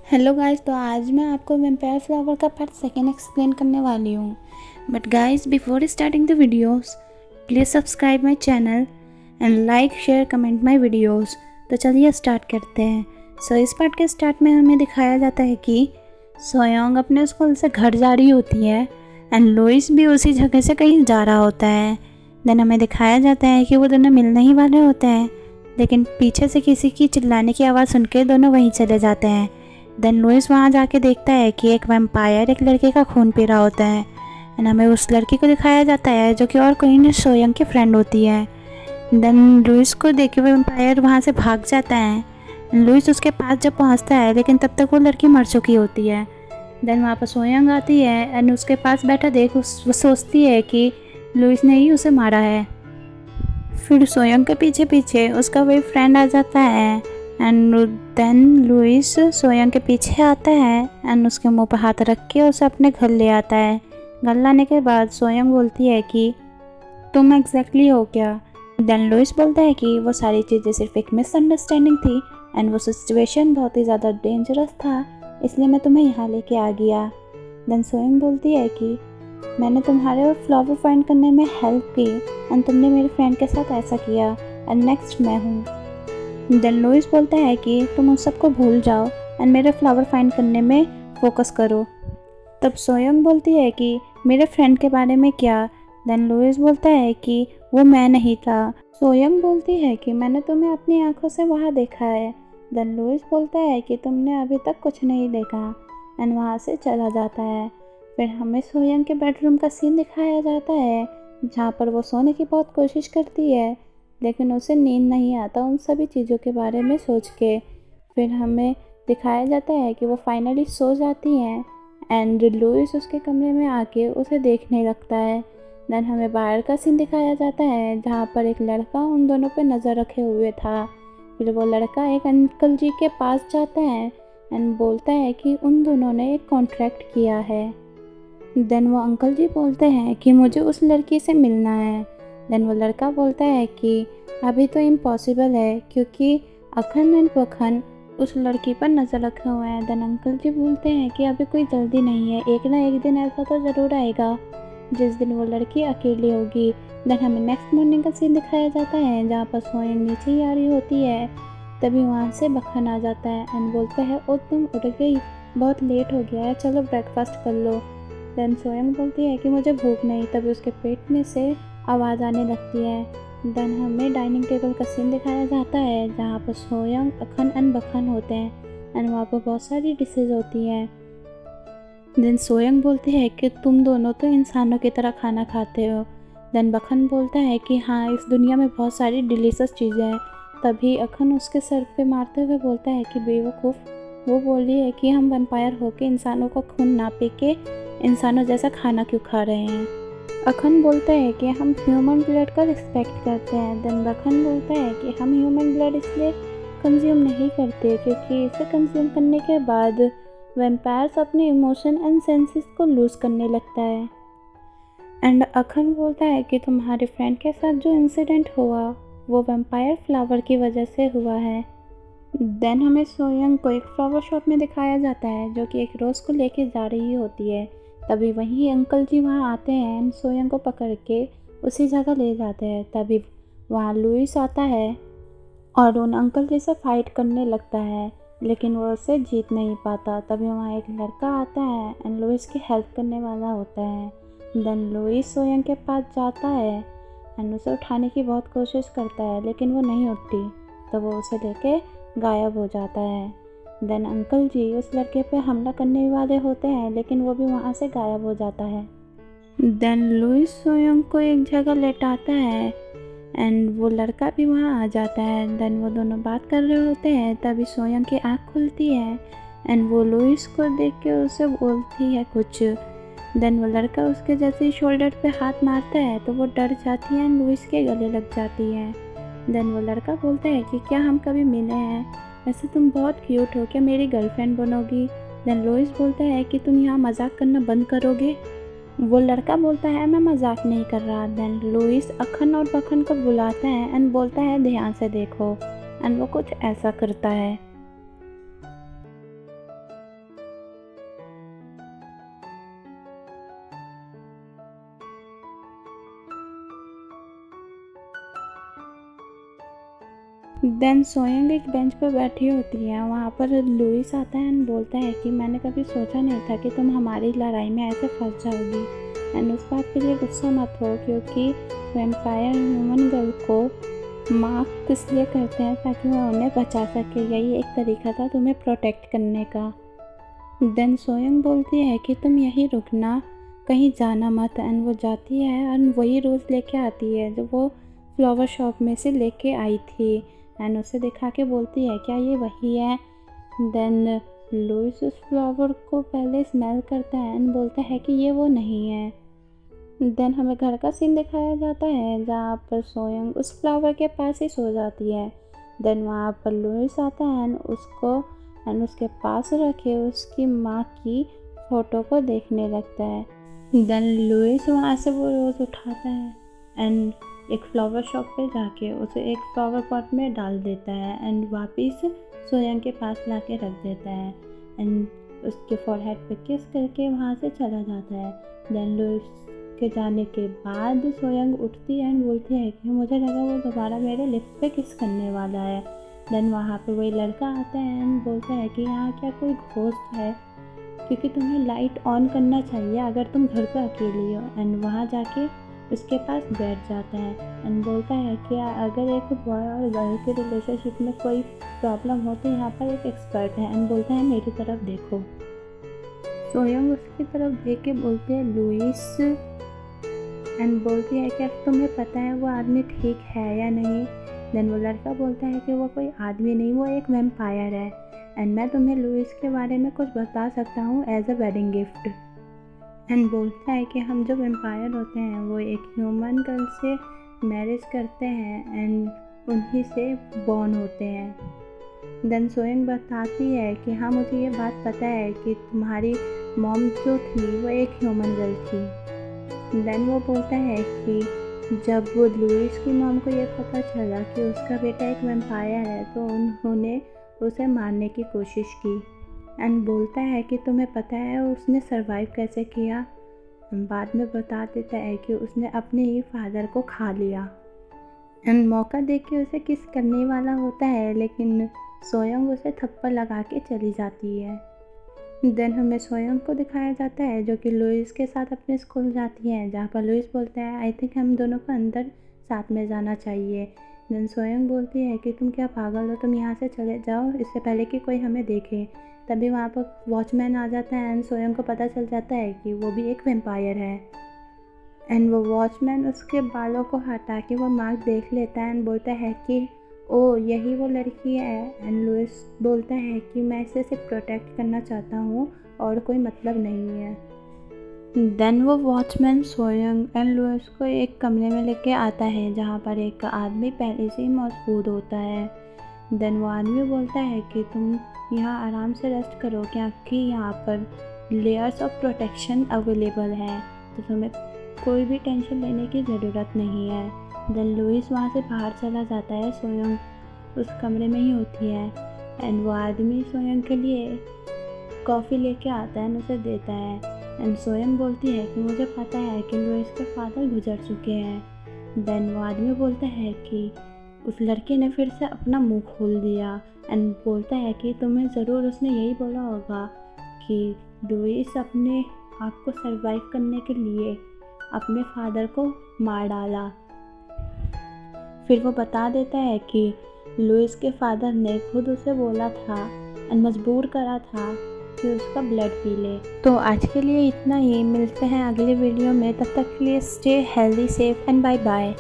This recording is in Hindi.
हेलो गाइस, तो आज मैं आपको वेम्पायर फ्लावर का पार्ट सेकेंड एक्सप्लेन करने वाली हूँ। But guys, before starting the videos please subscribe my channel and like share comment my videos. तो चलिए स्टार्ट करते हैं। इस पार्ट के स्टार्ट में हमें दिखाया जाता है कि सोयोंग अपने स्कूल से घर जा रही होती है एंड लुइस भी उसी जगह से कहीं जा रहा होता है। देन हमें दिखाया जाता है कि वो दोनों मिलने ही वाले होते हैं, लेकिन पीछे से किसी की चिल्लाने की आवाज़ सुन के दोनों वहीं चले जाते हैं। देन लुइस वहाँ जाके देखता है कि एक वैम्पायर एक लड़के का खून पी रहा होता है एंड हमें उस लड़की को दिखाया जाता है जो कि और कोई नहीं सोयोंग की फ्रेंड होती है। देन लुइस को देख के वैम्पायर वहाँ से भाग जाता है। लुइस उसके पास जब पहुँचता है, लेकिन तब तक वो लड़की मर चुकी होती है। देन वहाँ पर सोयोंग आती है एंड उसके पास बैठा देख वो सोचती है कि लुइस ने ही उसे मारा है। फिर सोयोंग के पीछे पीछे उसका वही फ्रेंड आ जाता है एंड देन लुइस सोयोंग के पीछे आता है एंड उसके मुंह पर हाथ रख के उसे अपने घर ले आता है। घर लाने के बाद सोयोंग बोलती है कि तुम एग्जैक्टली हो क्या। देन लुइस बोलता है कि वो सारी चीज़ें सिर्फ एक मिसअंडरस्टैंडिंग थी एंड वो सिचुएशन बहुत ही ज़्यादा डेंजरस था, इसलिए मैं तुम्हें यहाँ लेके आ गया। देन सोयोंग बोलती है कि मैंने तुम्हारे फ्लावर फाइंड करने में हेल्प की एंड तुमने मेरे फ्रेंड के साथ ऐसा किया एंड नेक्स्ट मैं हूँ। देन लुइस बोलता है कि तुम उन सबको भूल जाओ एंड मेरे फ्लावर फाइंड करने में फोकस करो। तब सोयोंग बोलती है कि मेरे फ्रेंड के बारे में क्या। देन लुइस बोलता है कि वो मैं नहीं था। सोयोंग बोलती है कि मैंने तुम्हें अपनी आंखों से वहाँ देखा है। देन लुइस बोलता है कि तुमने अभी तक कुछ नहीं देखा एंड वहाँ से चला जाता है। फिर हमें सोयोंग के बेडरूम का सीन दिखाया जाता है, जहाँ पर वो सोने की बहुत कोशिश करती है, लेकिन उसे नींद नहीं आता उन सभी चीज़ों के बारे में सोच के। फिर हमें दिखाया जाता है कि वो फाइनली सो जाती हैं एंड लुइस उसके कमरे में आके उसे देखने लगता है। देन हमें बाहर का सीन दिखाया जाता है, जहाँ पर एक लड़का उन दोनों पे नज़र रखे हुए था। फिर वो लड़का एक अंकल जी के पास जाता है एंड बोलता है कि उन दोनों ने एक कॉन्ट्रैक्ट किया है। देन वो अंकल जी बोलते हैं कि मुझे उस लड़की से मिलना है। देन वो लड़का बोलता है कि अभी तो इम्पॉसिबल है, क्योंकि अखन एंड वखन उस लड़की पर नज़र रखे हुए हैं। देन अंकल जी बोलते हैं कि अभी कोई जल्दी नहीं है, एक ना एक दिन ऐसा तो ज़रूर आएगा जिस दिन वो लड़की अकेली होगी। देन हमें नेक्स्ट मॉर्निंग का सीन दिखाया जाता है, जहाँ पर सोयोंग नीचे ही आ रही होती है। तभी वहाँ से बखन आ जाता है एंड बोलता है ओ तुम उठ गई, बहुत लेट हो गया है, चलो ब्रेकफास्ट कर लो। देन सोयोंग बोलती है कि मुझे भूख नहीं। तभी उसके पेट में से आवाज़ आने लगती है। देन हमें डाइनिंग टेबल का सीन दिखाया जाता है, जहाँ पर सोयोंग अखन एंड बखन होते हैं एंड वहाँ पर बहुत सारी डिशेज होती हैं। देन सोयोंग बोलती है कि तुम दोनों तो इंसानों की तरह खाना खाते हो। देन बखन बोलता है कि हाँ, इस दुनिया में बहुत सारी डिलीशियस चीज़ें हैं। तभी अखन उसके सर पे मारते हुए बोलता है कि बेवकूफ़, वो बोल रही है कि हम वैम्पायर होके इंसानों का खून ना पी के इंसानों जैसा खाना क्यों खा रहे हैं। अखन बोलता है कि हम ह्यूमन ब्लड का रिस्पेक्ट करते हैं। देन बखन बोलता है कि हम ह्यूमन ब्लड इसलिए कंज्यूम नहीं करते क्योंकि इसे कंज्यूम करने के बाद वैम्पायर्स अपने इमोशन एंड सेंसेस को लूज़ करने लगता है। एंड अखन बोलता है कि तुम्हारे फ्रेंड के साथ जो इंसिडेंट हुआ वो वैम्पायर फ्लावर की वजह से हुआ है। देन हमें सोयोंग को एक फ्लावर शॉप में दिखाया जाता है, जो कि एक रोज़ को लेके जा रही होती है। तभी वहीं अंकल जी वहाँ आते हैं एंड सोयोंग को पकड़ के उसी जगह ले जाते हैं। तभी वहाँ लुइस आता है और उन अंकल जी से फाइट करने लगता है, लेकिन वो उसे जीत नहीं पाता। तभी वहाँ एक लड़का आता है एंड लुइस की हेल्प करने वाला होता है। देन लुइस सोयोंग के पास जाता है एंड उसे उठाने की बहुत कोशिश करता है, लेकिन वो नहीं उठती। तो वो उसे लेके गायब हो जाता है। देन अंकल जी उस लड़के पे हमला करने वाले होते हैं, लेकिन वो भी वहाँ से गायब हो जाता है। देन लुइस सोयोंग को एक जगह लेटाता है एंड वो लड़का भी वहाँ आ जाता है। देन वो दोनों बात कर रहे होते हैं। तभी सोयोंग की आँख खुलती है एंड वो लुइस को देख के उसे बोलती है कुछ। देन वो लड़का उसके जैसे ही शोल्डर पे हाथ मारता है तो वो डर जाती है एंड लुइस के गले लग जाती है। देन वो लड़का बोलता है कि क्या हम कभी मिले हैं, वैसे तुम बहुत क्यूट हो, क्या मेरी गर्लफ्रेंड बनोगी। देन लुइस बोलता है कि तुम यहाँ मजाक करना बंद करोगे। वो लड़का बोलता है मैं मजाक नहीं कर रहा। देन लुइस अखन और बखन को बुलाता है एंड बोलता है ध्यान से देखो, एंड वो कुछ ऐसा करता है। देन सोयंग एक बेंच पर बैठी होती है। वहाँ पर लुइस आता है एंड बोलता है कि मैंने कभी सोचा नहीं था कि तुम हमारी लड़ाई में ऐसे फंस जाओगी, एंड उस बात के लिए गुस्सा मत हो, क्योंकि वैम्पायर ह्यूमन गर्ल को मार्क इसलिए करते हैं ताकि वह उन्हें बचा सके। यही एक तरीका था तुम्हें प्रोटेक्ट करने का। देन सोयंग बोलती है कि तुम यहीं रुकना, कहीं जाना मत, एंड वो जाती है और वही रोज़ लेके आती है जो वो फ्लावर शॉप में से लेके आई थी, एंड उसे दिखा के बोलती है क्या ये वही है। देन लुइस उस फ्लावर को पहले स्मेल करता है एंड बोलता है कि ये वो नहीं है। देन हमें घर का सीन दिखाया जाता है जहाँ पर सोयंग उस फ्लावर के पास ही सो जाती है। देन वहाँ पर लुइस आता है एंड उसके पास रखे उसकी माँ की फ़ोटो को देखने लगता है। देन लुइस वहाँ से वो रोज़ उठाता है एंड एक फ्लावर शॉप पे जाके उसे एक फ्लावर पॉट में डाल देता है एंड वापस सोयंग के पास ला के रख देता है एंड उसके फॉरहेड पे किस करके वहाँ से चला जाता है। देन लुइस के जाने के बाद सोयंग उठती है एंड बोलती है कि मुझे लगा वो दोबारा मेरे लिप्स पे किस करने वाला है। देन वहाँ पे वही लड़का आता है एंड बोलता है कि यहाँ क्या कोई घोस्ट है, क्योंकि तुम्हें लाइट ऑन करना चाहिए अगर तुम घर पे अकेली हो। एंड वहाँ जाके उसके पास बैठ जाता है एंड बोलता है कि अगर एक बॉय और गर्ल के रिलेशनशिप में कोई प्रॉब्लम हो तो यहाँ पर एक एक्सपर्ट है, एंड बोलता है मेरी तरफ देखो। सोयंग उसकी तरफ देख के बोलते हैं लुइस, एंड बोलती है कि अब तुम्हें पता है वो आदमी ठीक है या नहीं। देन वो लड़का बोलता है कि वो कोई आदमी नहीं, वो एक वैम्पायर है, एंड मैं तुम्हें लुइस के बारे में कुछ बता सकता हूँ as a wedding gift. And बोलता है कि हम जो वैम्पायर होते हैं वो एक ह्यूमन गर्ल से मैरिज करते हैं एंड उन्हीं से बॉर्न होते हैं। देन सोयंग बताती है कि हाँ मुझे ये बात पता है कि तुम्हारी मॉम जो थी वो एक ह्यूमन गर्ल थी। देन वो बोलता है कि जब वो लुइस की मॉम को ये पता चला कि उसका बेटा एक वैम्पायर है तो उन्होंने उसे मारने की कोशिश की, एंड बोलता है कि तुम्हें पता है उसने सरवाइव कैसे किया। बाद में बता देता है कि उसने अपने ही फादर को खा लिया एंड मौका देख के उसे किस करने वाला होता है, लेकिन सोयंग उसे थप्पड़ लगा के चली जाती है। देन हमें सोयंग को दिखाया जाता है जो कि लुइस के साथ अपने स्कूल जाती है, जहाँ पर लुइस बोलता है आई थिंक हम दोनों को अंदर साथ में जाना चाहिए। देन सोयंग बोलती है कि तुम क्या पागल हो, तुम यहाँ से चले जाओ इससे पहले कि कोई हमें देखे। तभी वहाँ पर वॉचमैन आ जाता है एंड सोयंग को पता चल जाता है कि वो भी एक वैम्पायर है, एंड वो वॉचमैन उसके बालों को हटा के वो मार्क देख लेता है एंड बोलता है कि ओ यही वो लड़की है। एंड लुइस बोलता है कि मैं इसे सिर्फ प्रोटेक्ट करना चाहता हूँ और कोई मतलब नहीं है। देन वो वॉचमैन सोयंग एंड लुइस को एक कमरे में लेके आता है जहाँ पर एक आदमी पहले से ही मौजूद होता है। देन वो आदमी बोलता है कि तुम यहाँ आराम से रेस्ट करो क्योंकि यहाँ पर लेयर्स ऑफ प्रोटेक्शन अवेलेबल है, तो तुम्हें कोई भी टेंशन लेने की ज़रूरत नहीं है। देन लुइस वहाँ से बाहर चला जाता है, सोयंग उस कमरे में ही होती है एंड वो आदमी सोयंग के लिए कॉफ़ी लेके आता है एंड उसे देता है। एंड सोयंग बोलती है कि मुझे पता है कि लुइस के फादर गुजर चुके हैं। देन वो आदमी बोलता है कि उस लड़के ने फिर से अपना मुंह खोल दिया एंड बोलता है कि तुम्हें ज़रूर उसने यही बोला होगा कि लुइस अपने आप को सर्वाइव करने के लिए अपने फादर को मार डाला। फिर वो बता देता है कि लुइस के फादर ने खुद उसे बोला था एंड मजबूर करा था कि उसका ब्लड पी ले। तो आज के लिए इतना ही, मिलते हैं अगले वीडियो में, तब तक के लिए stay healthy, safe and bye bye.